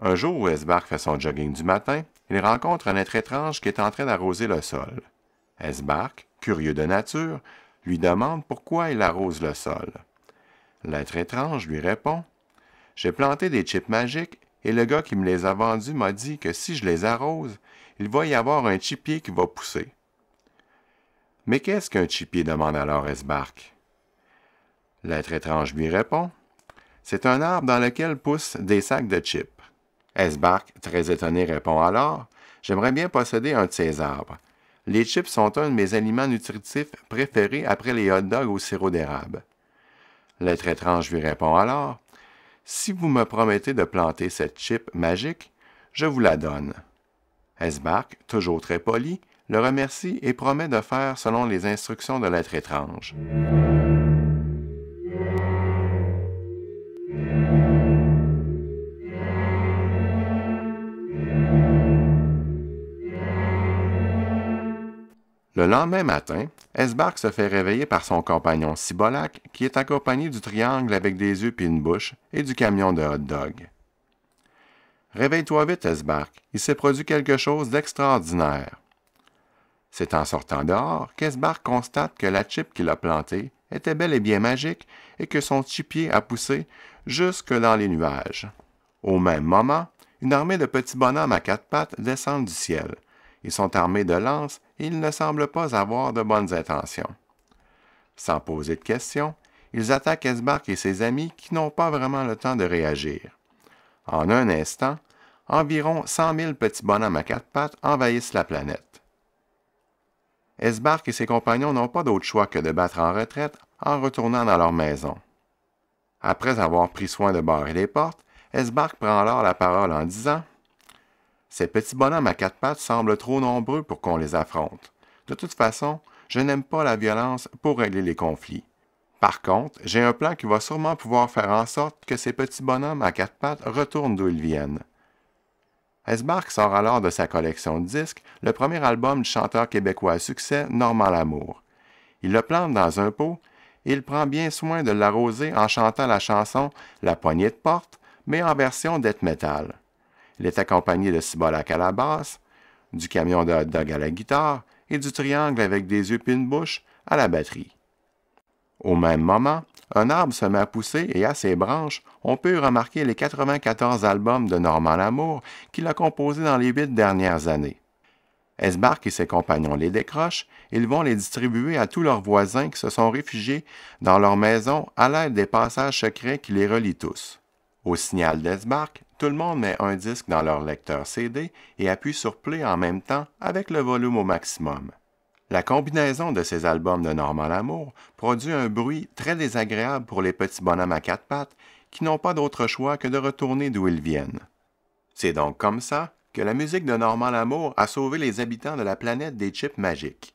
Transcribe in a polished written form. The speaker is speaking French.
Un jour où Esbark fait son jogging du matin, il rencontre un être étrange qui est en train d'arroser le sol. Esbark, curieux de nature, lui demande pourquoi il arrose le sol. L'être étrange lui répond: « J'ai planté des chips magiques et le gars qui me les a vendus m'a dit que si je les arrose, il va y avoir un chipier qui va pousser. » « Mais qu'est-ce qu'un chipier? » demande alors Esbark. L'être étrange lui répond: « C'est un arbre dans lequel poussent des sacs de chips. » Esbark, très étonné, répond alors: « J'aimerais bien posséder un de ces arbres. Les chips sont un de mes aliments nutritifs préférés après les hot dogs au sirop d'érable. » L'être étrange lui répond alors: « Si vous me promettez de planter cette chip magique, je vous la donne. » Esbark, toujours très poli, le remercie et promet de faire selon les instructions de l'être étrange. Le lendemain matin, Esbark se fait réveiller par son compagnon Cibolak, qui est accompagné du triangle avec des yeux puis une bouche et du camion de hot dog. « Réveille-toi vite, Esbark, il s'est produit quelque chose d'extraordinaire. » C'est en sortant dehors qu'Esbark constate que la chip qu'il a plantée était bel et bien magique et que son chipier a poussé jusque dans les nuages. Au même moment, une armée de petits bonhommes à quatre pattes descendent du ciel. Ils sont armés de lances et ils ne semblent pas avoir de bonnes intentions. Sans poser de questions, ils attaquent Esbark et ses amis qui n'ont pas vraiment le temps de réagir. En un instant, environ 100 000 petits bonhommes à quatre pattes envahissent la planète. Esbark et ses compagnons n'ont pas d'autre choix que de battre en retraite en retournant dans leur maison. Après avoir pris soin de barrer les portes, Esbark prend alors la parole en disant: « Ces petits bonhommes à quatre pattes semblent trop nombreux pour qu'on les affronte. De toute façon, je n'aime pas la violence pour régler les conflits. Par contre, j'ai un plan qui va sûrement pouvoir faire en sorte que ces petits bonhommes à quatre pattes retournent d'où ils viennent. » Esbark sort alors de sa collection de disques le premier album du chanteur québécois à succès Normand Lamour. Il le plante dans un pot et il prend bien soin de l'arroser en chantant la chanson La poignée de porte, mais en version death metal. Il est accompagné de Cibolak à la basse, du camion de hot dog à la guitare et du triangle avec des yeux puis une bouche à la batterie. Au même moment, un arbre se met à pousser et à ses branches, on peut remarquer les 94 albums de Normand Lamour qu'il a composés dans les 8 dernières années. Esbark et ses compagnons les décrochent et ils vont les distribuer à tous leurs voisins qui se sont réfugiés dans leur maison à l'aide des passages secrets qui les relient tous. Au signal d'Esbark, tout le monde met un disque dans leur lecteur CD et appuie sur Play en même temps avec le volume au maximum. La combinaison de ces albums de Normand Lamour produit un bruit très désagréable pour les petits bonhommes à quatre pattes qui n'ont pas d'autre choix que de retourner d'où ils viennent. C'est donc comme ça que la musique de Normand Lamour a sauvé les habitants de la planète des chips magiques.